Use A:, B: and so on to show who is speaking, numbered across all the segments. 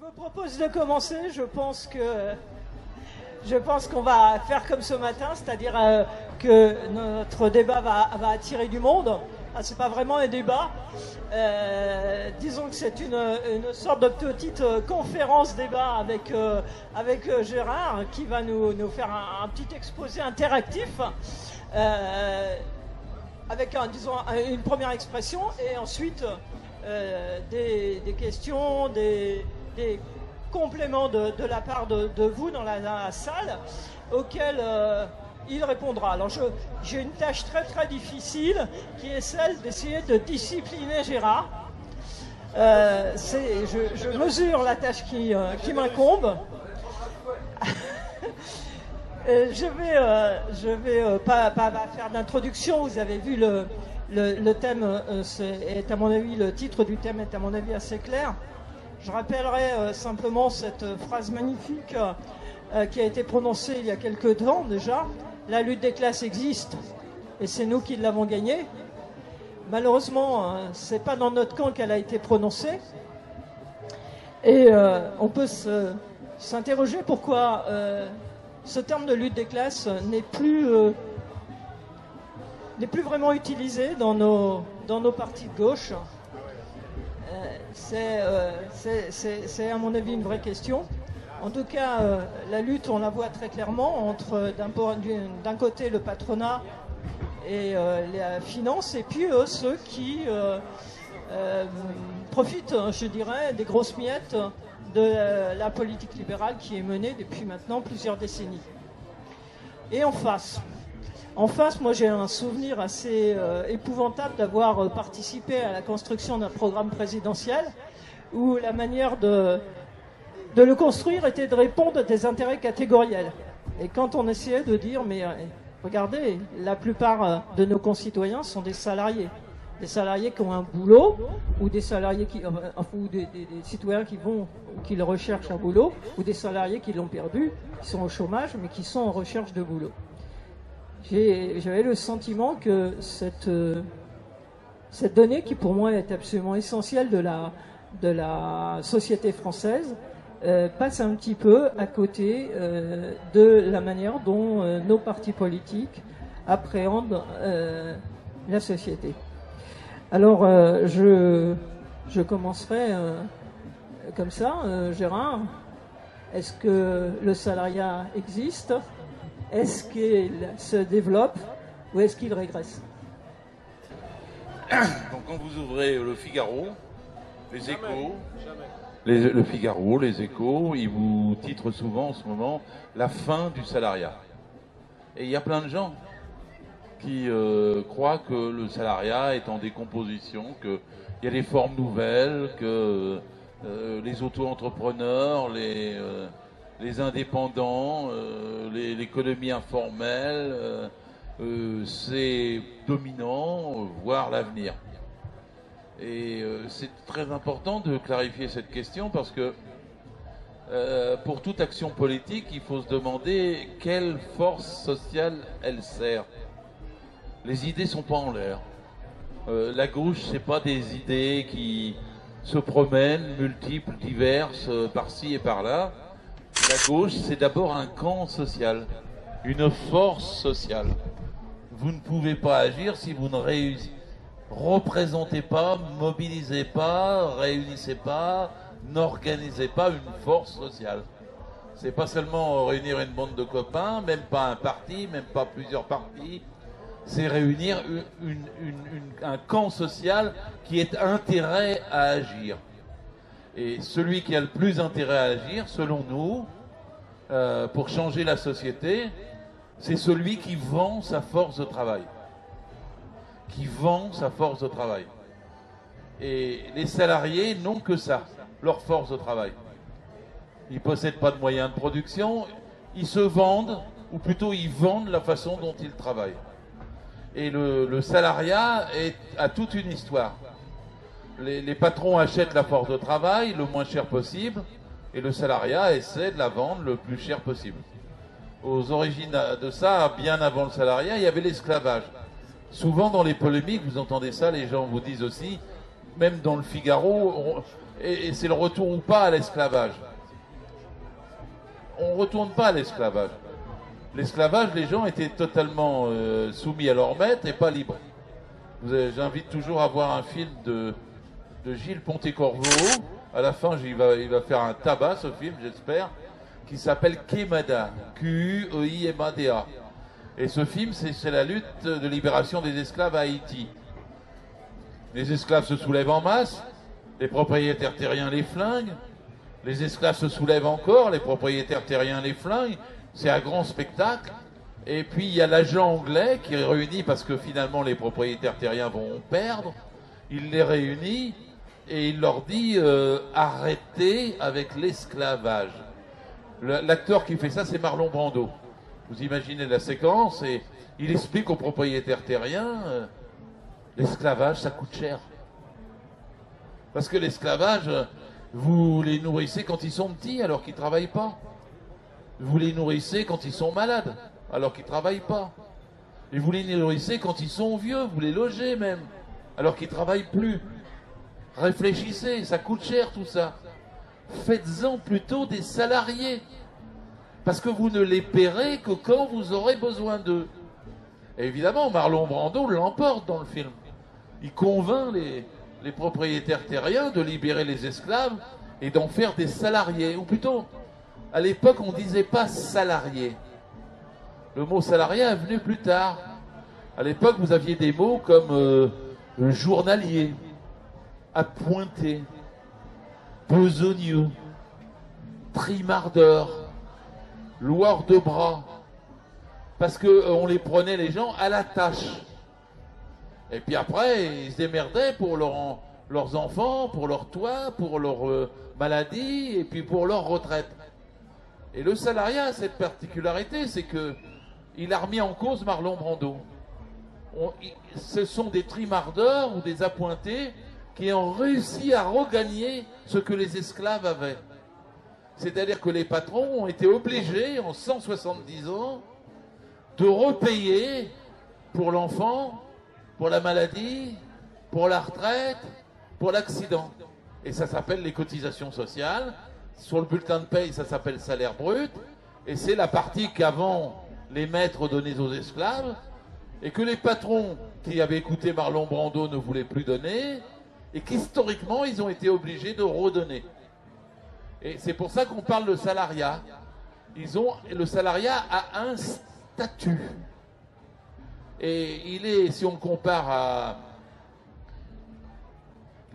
A: vous propose de commencer. Je pense qu'on va faire comme ce matin, c'est-à-dire que notre débat va attirer du monde. Ah, c'est pas vraiment un débat. Disons que c'est une sorte de petite conférence débat avec Gérard qui va nous faire un petit exposé interactif avec une première expression et ensuite des questions, des compléments de la part de vous dans la salle auxquels il répondra. Alors j'ai une tâche très très difficile qui est celle d'essayer de discipliner Gérard. Je mesure la tâche qui m'incombe. Je vais pas faire d'introduction. Vous avez vu le thème est à mon avis, le titre du thème est à mon avis assez clair. Je rappellerai simplement cette phrase magnifique qui a été prononcée il y a quelque temps déjà. La lutte des classes existe et c'est nous qui l'avons gagnée. Malheureusement, c'est pas dans notre camp qu'elle a été prononcée. Et on peut s'interroger pourquoi ce terme de lutte des classes n'est plus vraiment utilisé dans nos partis de gauche. C'est à mon avis une vraie question. En tout cas, la lutte, on la voit très clairement entre d'un côté le patronat et la finance, et puis ceux qui profitent, je dirais, des grosses miettes de la politique libérale qui est menée depuis maintenant plusieurs décennies. Et en face, moi j'ai un souvenir assez épouvantable d'avoir participé à la construction d'un programme présidentiel où la manière de le construire était de répondre à des intérêts catégoriels. Et quand on essayait de dire, mais regardez, la plupart de nos concitoyens sont des salariés qui ont un boulot, ou des salariés ou des citoyens qui le recherchent un boulot, ou des salariés qui l'ont perdu, qui sont au chômage, mais qui sont en recherche de boulot. J'avais le sentiment que cette donnée, qui pour moi est absolument essentielle de la société française, passe un petit peu à côté de la manière dont nos partis politiques appréhendent la société. Alors, je commencerai comme ça. Gérard, est-ce que le salariat existe? Est-ce qu'il se développe ou est-ce qu'il régresse?
B: Donc quand vous ouvrez le Figaro, les Échos, le Figaro, les Échos, ils vous titrent souvent en ce moment la fin du salariat. Et il y a plein de gens qui croient que le salariat est en décomposition, qu'il y a des formes nouvelles, que les auto-entrepreneurs, les indépendants, l'économie informelle, c'est dominant, voire l'avenir. Et c'est très important de clarifier cette question parce que pour toute action politique, il faut se demander quelle force sociale elle sert. Les idées sont pas en l'air. La gauche, c'est pas des idées qui se promènent, multiples, diverses, par-ci et par-là. La gauche, c'est d'abord un camp social, une force sociale. Vous ne pouvez pas agir si vous ne représentez pas, mobilisez pas, réunissez pas, n'organisez pas une force sociale. C'est pas seulement réunir une bande de copains, même pas un parti, même pas plusieurs partis. C'est réunir un camp social qui ait intérêt à agir. Et celui qui a le plus intérêt à agir, selon nous, pour changer la société, c'est celui qui vend sa force de travail. Et les salariés n'ont que ça, leur force de travail. Ils ne possèdent pas de moyens de production, ils se vendent, ou plutôt ils vendent la façon dont ils travaillent. Et le salariat a toute une histoire. Les patrons achètent la force de travail le moins cher possible, et le salariat essaie de la vendre le plus cher possible. Aux origines de ça, bien avant le salariat, il y avait l'esclavage. Souvent dans les polémiques, vous entendez ça, les gens vous disent aussi, même dans le Figaro, Et c'est le retour ou pas à l'esclavage. On ne retourne pas à l'esclavage. L'esclavage, les gens étaient totalement soumis à leur maître et pas libres. J'invite toujours à voir un film de Gilles Pontecorvo. À la fin, il va faire un tabac, ce film, j'espère, qui s'appelle Queimada, Queimada. Et ce film, c'est la lutte de libération des esclaves à Haïti. Les esclaves se soulèvent en masse, les propriétaires terriens les flinguent, les esclaves se soulèvent encore, les propriétaires terriens les flinguent. C'est un grand spectacle. Et puis il y a l'agent anglais qui est réuni parce que finalement les propriétaires terriens vont perdre. Il les réunit et il leur dit arrêtez avec l'esclavage. L'acteur qui fait ça, c'est Marlon Brando. Vous imaginez la séquence et il explique aux propriétaires terriens l'esclavage, ça coûte cher. Parce que l'esclavage, vous les nourrissez quand ils sont petits alors qu'ils ne travaillent pas. Vous les nourrissez quand ils sont malades alors qu'ils ne travaillent pas. Et vous les nourrissez quand ils sont vieux, vous les logez même alors qu'ils ne travaillent plus. Réfléchissez, ça coûte cher tout ça. Faites-en plutôt des salariés. Parce que vous ne les paierez que quand vous aurez besoin d'eux. Et évidemment, Marlon Brando l'emporte dans le film. Il convainc les propriétaires terriens de libérer les esclaves et d'en faire des salariés. Ou plutôt, à l'époque, on ne disait pas salarié. Le mot salarié est venu plus tard. À l'époque, vous aviez des mots comme journalier, appointé, besogneux, trimardeur, loueur de bras, parce qu'on les prenait les gens à la tâche. Et puis après, ils se démerdaient pour leurs enfants, pour leur toit, pour leur maladie, et puis pour leur retraite. Et le salariat a cette particularité, c'est que il a remis en cause Marlon Brando. Ce sont des trimardeurs ou des appointés qui ont réussi à regagner ce que les esclaves avaient. C'est-à-dire que les patrons ont été obligés, en 170 ans, de repayer pour l'enfant, pour la maladie, pour la retraite, pour l'accident. Et ça s'appelle les cotisations sociales. Sur le bulletin de paye, ça s'appelle salaire brut. Et c'est la partie qu'avant les maîtres donnaient aux esclaves et que les patrons qui avaient écouté Marlon Brando ne voulaient plus donner et qu'historiquement, ils ont été obligés de redonner. Et c'est pour ça qu'on parle de salariat. Le salariat a un statut. Et il est, si on compare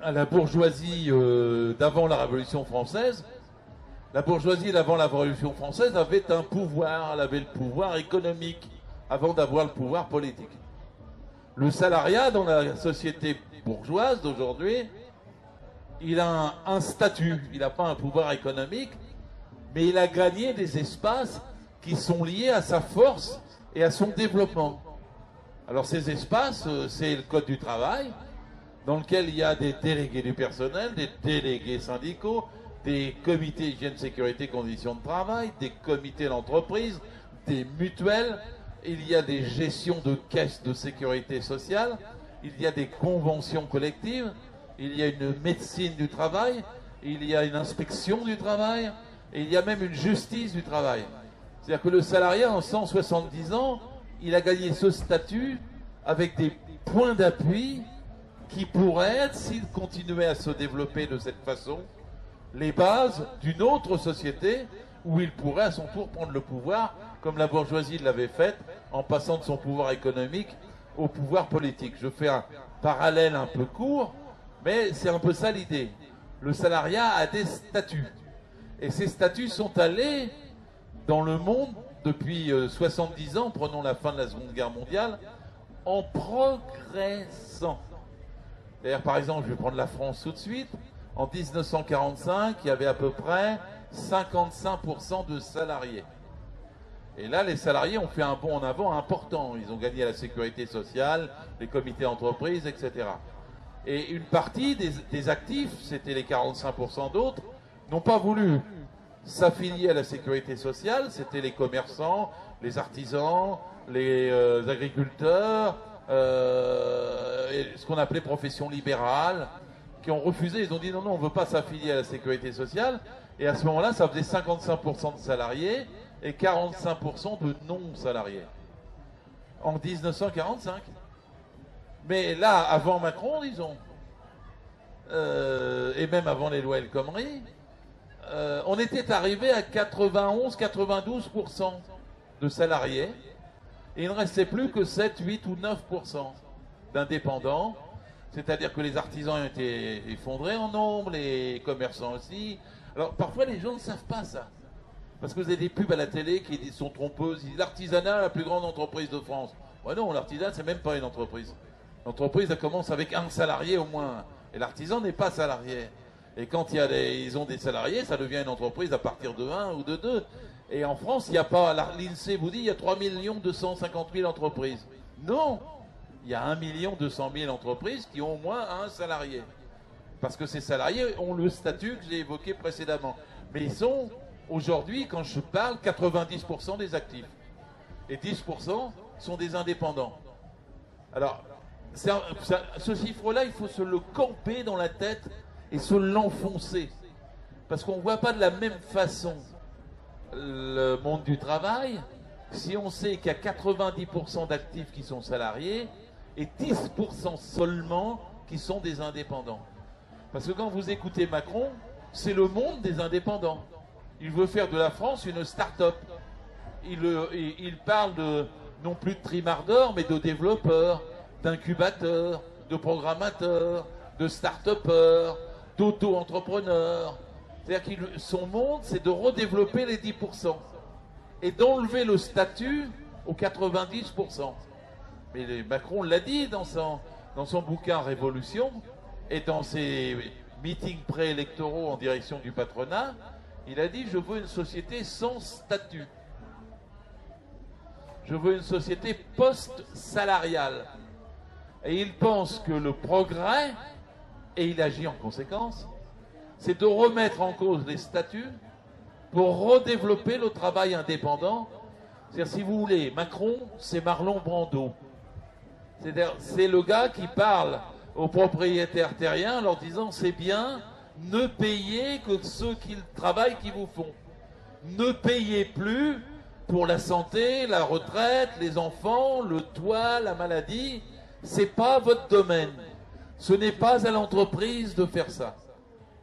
B: à la bourgeoisie d'avant la Révolution française, la bourgeoisie d'avant la Révolution française avait un pouvoir, elle avait le pouvoir économique avant d'avoir le pouvoir politique. Le salariat dans la société bourgeoise d'aujourd'hui, il a un statut, il n'a pas un pouvoir économique, mais il a gagné des espaces qui sont liés à sa force et à son développement. Alors ces espaces, c'est le Code du travail, dans lequel il y a des délégués du personnel, des délégués syndicaux, des comités hygiène, sécurité, conditions de travail, des comités d'entreprise, des mutuelles, il y a des gestions de caisses de sécurité sociale, il y a des conventions collectives, il y a une médecine du travail, il y a une inspection du travail, et il y a même une justice du travail. C'est-à-dire que le salariat, en 170 ans, il a gagné ce statut avec des points d'appui qui pourraient être, s'il continuait à se développer de cette façon, les bases d'une autre société où il pourrait à son tour prendre le pouvoir, comme la bourgeoisie l'avait fait, en passant de son pouvoir économique au pouvoir politique. Je fais un parallèle un peu court, mais c'est un peu ça l'idée. Le salariat a des statuts. Et ces statuts sont allés dans le monde depuis 70 ans, prenons la fin de la Seconde Guerre mondiale, en progressant. D'ailleurs, par exemple, je vais prendre la France tout de suite. En 1945, il y avait à peu près 55% de salariés. Et là, les salariés ont fait un bond en avant important. Ils ont gagné la sécurité sociale, les comités d'entreprise, etc. Et une partie des actifs, c'était les 45% d'autres, n'ont pas voulu s'affilier à la sécurité sociale. C'était les commerçants, les artisans, les agriculteurs, ce qu'on appelait profession libérale. qui ont refusé, ils ont dit non, non, on ne veut pas s'affilier à la sécurité sociale. Et à ce moment-là, ça faisait 55% de salariés et 45% de non-salariés. En 1945. Mais là, avant Macron, disons, et même avant les lois El Khomri, on était arrivé à 91-92% de salariés. Et il ne restait plus que 7, 8 ou 9% d'indépendants. C'est-à-dire que les artisans ont été effondrés en nombre, les commerçants aussi. Alors parfois les gens ne savent pas ça. Parce que vous avez des pubs à la télé qui sont trompeuses. Ils disent l'artisanat, la plus grande entreprise de France. Ouais, non, l'artisanat, c'est même pas une entreprise. L'entreprise, elle commence avec un salarié au moins. Et l'artisan n'est pas salarié. Et quand ils ont des salariés, ça devient une entreprise à partir de 1 ou de 2. Et en France, il n'y a pas, l'INSEE vous dit, il y a 3 250 000 entreprises. Non, il y a 1 200 000 entreprises qui ont au moins un salarié. Parce que ces salariés ont le statut que j'ai évoqué précédemment. Mais ils sont, aujourd'hui, quand je parle, 90% des actifs. Et 10% sont des indépendants. Alors, ce chiffre-là, il faut se le camper dans la tête et se l'enfoncer. Parce qu'on ne voit pas de la même façon le monde du travail si on sait qu'il y a 90% d'actifs qui sont salariés et 10% seulement qui sont des indépendants. Parce que quand vous écoutez Macron, c'est le monde des indépendants. Il veut faire de la France une start-up. Il parle non plus de trimardeurs, mais de développeurs, d'incubateurs, de programmateurs, de start-upers, d'auto-entrepreneurs. C'est-à-dire que son monde, c'est de redévelopper les 10% et d'enlever le statut aux 90%. Mais Macron l'a dit dans son bouquin Révolution et dans ses meetings préélectoraux en direction du patronat, il a dit « Je veux une société sans statut. Je veux une société post-salariale. » Et il pense que le progrès, et il agit en conséquence, c'est de remettre en cause les statuts pour redévelopper le travail indépendant. C'est-à-dire, si vous voulez, Macron, c'est Marlon Brando. C'est-à-dire, c'est le gars qui parle aux propriétaires terriens en leur disant « c'est bien, ne payez que ceux qui travaillent qui vous font. Ne payez plus pour la santé, la retraite, les enfants, le toit, la maladie. C'est pas votre domaine. Ce n'est pas à l'entreprise de faire ça. »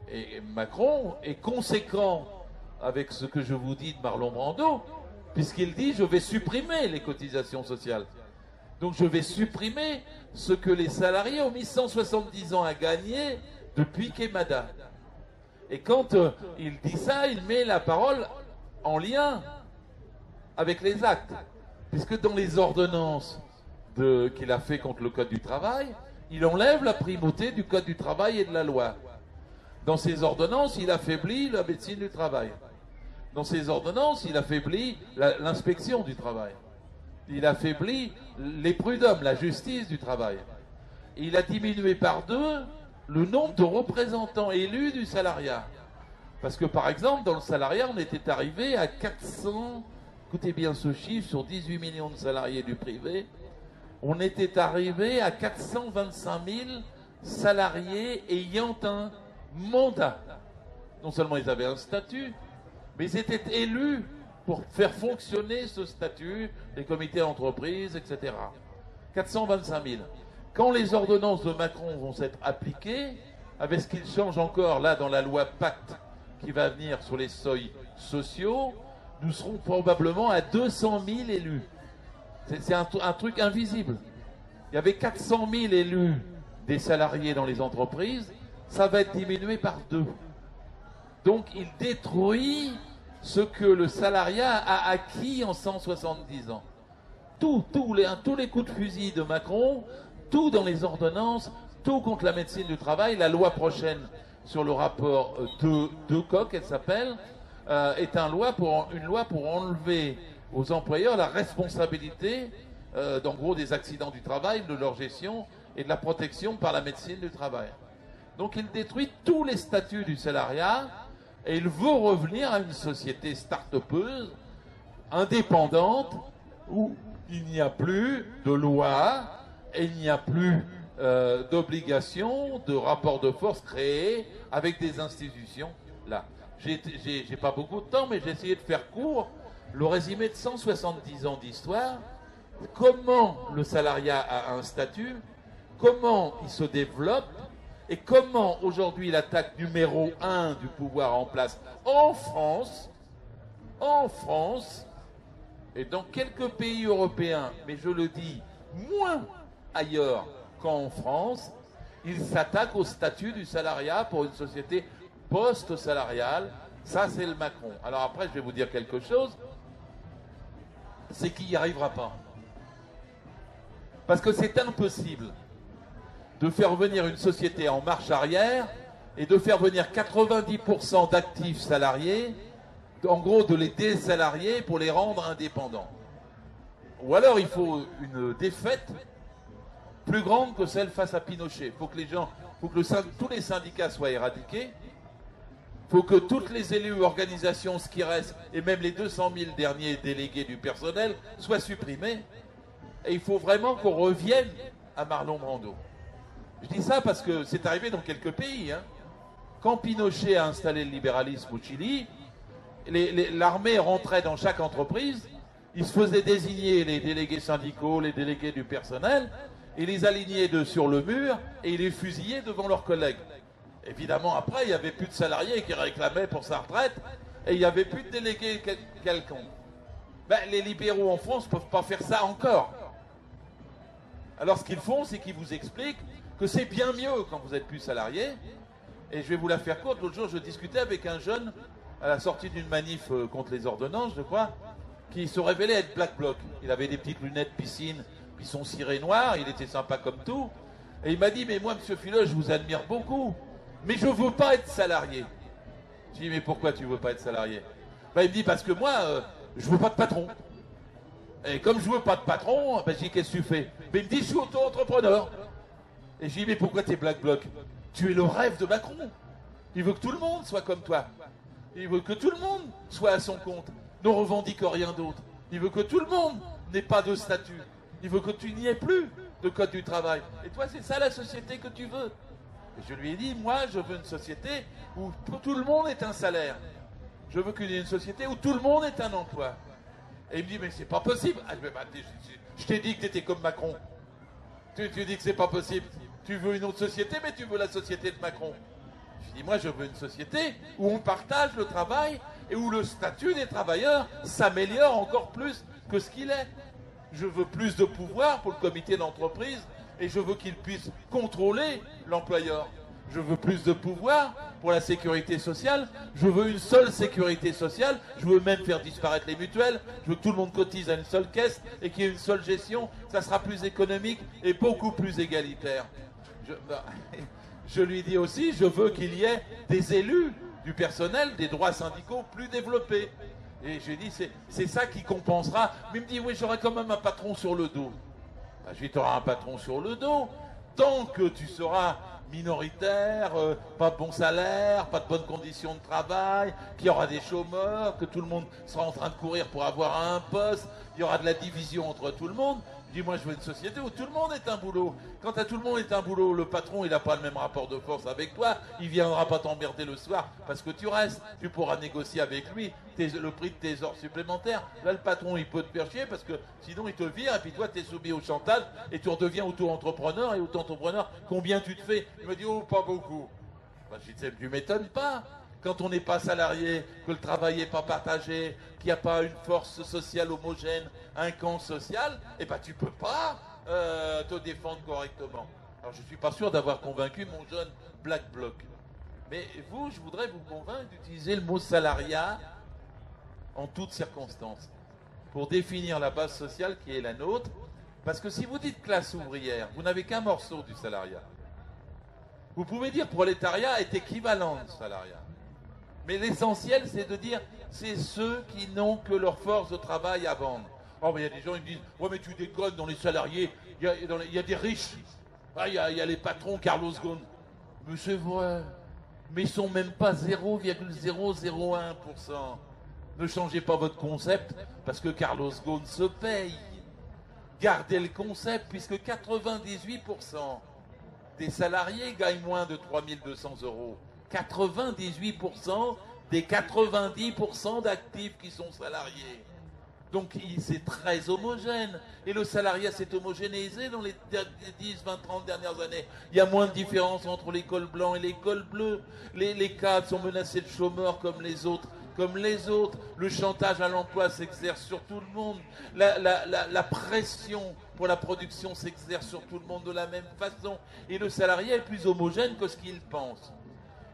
B: Et Macron est conséquent avec ce que je vous dis de Marlon Brando, puisqu'il dit « je vais supprimer les cotisations sociales ». Donc je vais supprimer ce que les salariés ont mis 170 ans à gagner depuis Quémada. Et quand il dit ça, il met la parole en lien avec les actes. Puisque dans les ordonnances qu'il a fait contre le Code du travail, il enlève la primauté du Code du travail et de la loi. Dans ses ordonnances, il affaiblit la médecine du travail. Dans ses ordonnances, il affaiblit l'inspection du travail. Il affaiblit les prud'hommes, la justice du travail. Il a diminué par 2 le nombre de représentants élus du salariat. Parce que par exemple, dans le salariat, on était arrivé à 400, écoutez bien ce chiffre, sur 18 millions de salariés du privé, on était arrivé à 425 000 salariés ayant un mandat. Non seulement ils avaient un statut, mais ils étaient élus pour faire fonctionner ce statut, les comités d'entreprise, etc. 425 000. Quand les ordonnances de Macron vont s'être appliquées, avec ce qu'il change encore là dans la loi Pacte qui va venir sur les seuils sociaux, nous serons probablement à 200 000 élus. C'est un truc invisible. Il y avait 400 000 élus des salariés dans les entreprises, ça va être diminué par 2. Donc il détruit ce que le salariat a acquis en 170 ans. Tous les coups de fusil de Macron, tout dans les ordonnances, tout contre la médecine du travail, la loi prochaine sur le rapport de Coq, elle s'appelle, est une loi pour enlever aux employeurs la responsabilité d'en gros des accidents du travail, de leur gestion et de la protection par la médecine du travail. Donc il détruit tous les statuts du salariat et il veut revenir à une société start-upeuse, indépendante, où il n'y a plus de loi et il n'y a plus d'obligations, de rapports de force créés avec des institutions. Là, j'ai pas beaucoup de temps, mais j'ai essayé de faire court. Le résumé de 170 ans d'histoire, comment le salariat a un statut, comment il se développe, et comment aujourd'hui l'attaque numéro 1 du pouvoir en place en France, et dans quelques pays européens, mais je le dis, moins ailleurs qu'en France, il s'attaque au statut du salariat pour une société post-salariale. Ça, c'est le Macron. Alors après, je vais vous dire quelque chose, c'est qu'il n'y arrivera pas. Parce que c'est impossible de faire venir une société en marche arrière et de faire venir 90% d'actifs salariés, en gros de les désalarier pour les rendre indépendants. Ou alors il faut une défaite plus grande que celle face à Pinochet. Il faut que tous les syndicats soient éradiqués. Il faut que toutes les élus, organisations, ce qui reste, et même les 200 000 derniers délégués du personnel, soient supprimés. Et il faut vraiment qu'on revienne à Marlon Brando. Je dis ça parce que c'est arrivé dans quelques pays. Quand Pinochet a installé le libéralisme au Chili, l'armée rentrait dans chaque entreprise, ils se faisaient désigner les délégués syndicaux, les délégués du personnel, ils les alignaient sur le mur et ils les fusillaient devant leurs collègues. Évidemment, après, il n'y avait plus de salariés qui réclamaient pour sa retraite et il n'y avait plus de délégués quelconques. Les libéraux en France ne peuvent pas faire ça encore. Alors ce qu'ils font, c'est qu'ils vous expliquent que c'est bien mieux quand vous êtes plus salarié. Et je vais vous la faire courte. L'autre jour, je discutais avec un jeune à la sortie d'une manif contre les ordonnances, je crois, qui se révélait être Black Bloc. Il avait des petites lunettes piscine, puis son ciré noir, il était sympa comme tout. Et il m'a dit, mais moi, monsieur Filot, je vous admire beaucoup, mais je veux pas être salarié. Je dis, mais pourquoi tu veux pas être salarié? Il me dit, parce que moi, je veux pas de patron. Et comme je veux pas de patron, je dis, qu'est-ce que tu fais? Mais il me dit, je suis auto-entrepreneur. Et je dis, mais pourquoi t'es Black Bloc? Tu es le rêve de Macron. Il veut que tout le monde soit comme toi. Il veut que tout le monde soit à son compte, ne revendique rien d'autre. Il veut que tout le monde n'ait pas de statut. Il veut que tu n'y aies plus de code du travail. Et toi, c'est ça la société que tu veux. Et je lui ai dit, moi, je veux une société où tout le monde est un salaire. Je veux qu'il y ait une société où tout le monde est un emploi. Et il me dit, mais c'est pas possible. Je t'ai dit que tu étais comme Macron. Tu dis que c'est pas possible. Tu veux une autre société, mais tu veux la société de Macron. Je dis, moi, je veux une société où on partage le travail et où le statut des travailleurs s'améliore encore plus que ce qu'il est. Je veux plus de pouvoir pour le comité d'entreprise et je veux qu'il puisse contrôler l'employeur. Je veux plus de pouvoir pour la sécurité sociale. Je veux une seule sécurité sociale. Je veux même faire disparaître les mutuelles. Je veux que tout le monde cotise à une seule caisse et qu'il y ait une seule gestion. Ça sera plus économique et beaucoup plus égalitaire. Je lui dis aussi, je veux qu'il y ait des élus du personnel, des droits syndicaux plus développés. Et je lui dis, c'est ça qui compensera. Mais il me dit, oui, j'aurai quand même un patron sur le dos. Je lui dis, tu auras un patron sur le dos tant que tu seras minoritaire, pas de bon salaire, pas de bonnes conditions de travail, qu'il y aura des chômeurs, que tout le monde sera en train de courir pour avoir un poste, il y aura de la division entre tout le monde. Je dis, moi, je veux une société où tout le monde est un boulot. Quand à tout le monde est un boulot, le patron, il n'a pas le même rapport de force avec toi. Il viendra pas t'emmerder le soir parce que tu restes. Tu pourras négocier avec lui le prix de tes heures supplémentaires. Là, le patron, il peut te faire chier parce que sinon, il te vire et puis toi, tu es soumis au chantage et tu redeviens auto-entrepreneur. Et auto-entrepreneur, combien tu te fais? Il me dit, oh, pas beaucoup. Je dis, tu m'étonnes pas. Quand on n'est pas salarié, que le travail n'est pas partagé, qu'il n'y a pas une force sociale homogène, un camp social, tu peux pas te défendre correctement. Alors je ne suis pas sûr d'avoir convaincu mon jeune Black Bloc. Mais vous, je voudrais vous convaincre d'utiliser le mot salariat en toutes circonstances pour définir la base sociale qui est la nôtre. Parce que si vous dites classe ouvrière, vous n'avez qu'un morceau du salariat. Vous pouvez dire prolétariat est équivalent de salariat. Mais l'essentiel, c'est de dire, c'est ceux qui n'ont que leur force de travail à vendre. Oh, mais il y a des gens qui me disent, ouais, mais tu déconnes, dans les salariés, il y a des riches. Ah, il y a les patrons Carlos Ghosn. Mais c'est vrai. Mais ils sont même pas 0,001%. Ne changez pas votre concept, parce que Carlos Ghosn se paye. Gardez le concept, puisque 98% des salariés gagnent moins de 3 200 euros. 98% des 90% d'actifs qui sont salariés. Donc c'est très homogène. Et le salariat s'est homogénéisé dans les 10, 20, 30 dernières années. Il y a moins de différence entre les cols blancs et les cols bleus. Les cadres sont menacés de chômeurs comme les autres. Le chantage à l'emploi s'exerce sur tout le monde. La pression pour la production s'exerce sur tout le monde de la même façon. Et le salariat est plus homogène que ce qu'il pense.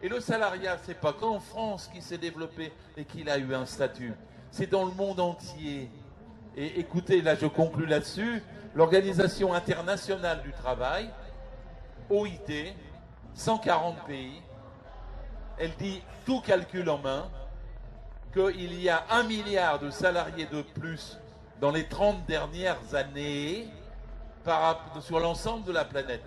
B: Et le salariat, c'est pas qu'en France qu'il s'est développé et qu'il a eu un statut. C'est dans le monde entier. Et écoutez, là je conclus là-dessus, l'Organisation internationale du travail, OIT, 140 pays, elle dit, tout calcul en main, qu'il y a 1 milliard de salariés de plus dans les 30 dernières années sur l'ensemble de la planète.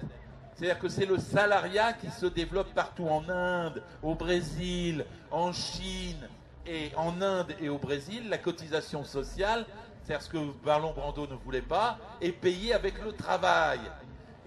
B: C'est-à-dire que c'est le salariat qui se développe partout en Inde, au Brésil, en Chine. Et en Inde et au Brésil, la cotisation sociale, c'est-à-dire ce que Marlon Brando ne voulait pas, est payée avec le travail.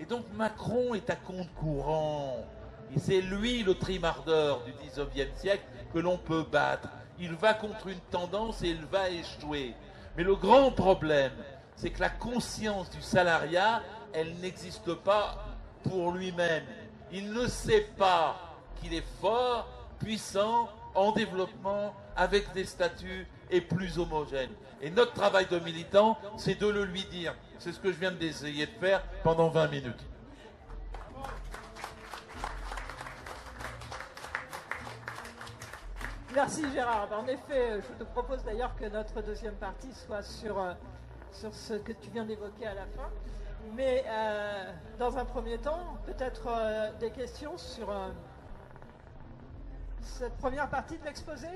B: Et donc Macron est à compte courant. Et c'est lui le trimardeur du 19e siècle que l'on peut battre. Il va contre une tendance et il va échouer. Mais le grand problème, c'est que la conscience du salariat, elle n'existe pas pour lui-même. Il ne sait pas qu'il est fort, puissant, en développement, avec des statuts et plus homogènes. Et notre travail de militant, c'est de le lui dire. C'est ce que je viens d'essayer de faire pendant 20 minutes.
A: Merci Gérard. En effet, je te propose d'ailleurs que notre deuxième partie soit sur ce que tu viens d'évoquer à la fin. Mais dans un premier temps, peut-être des questions sur cette première partie de l'exposé.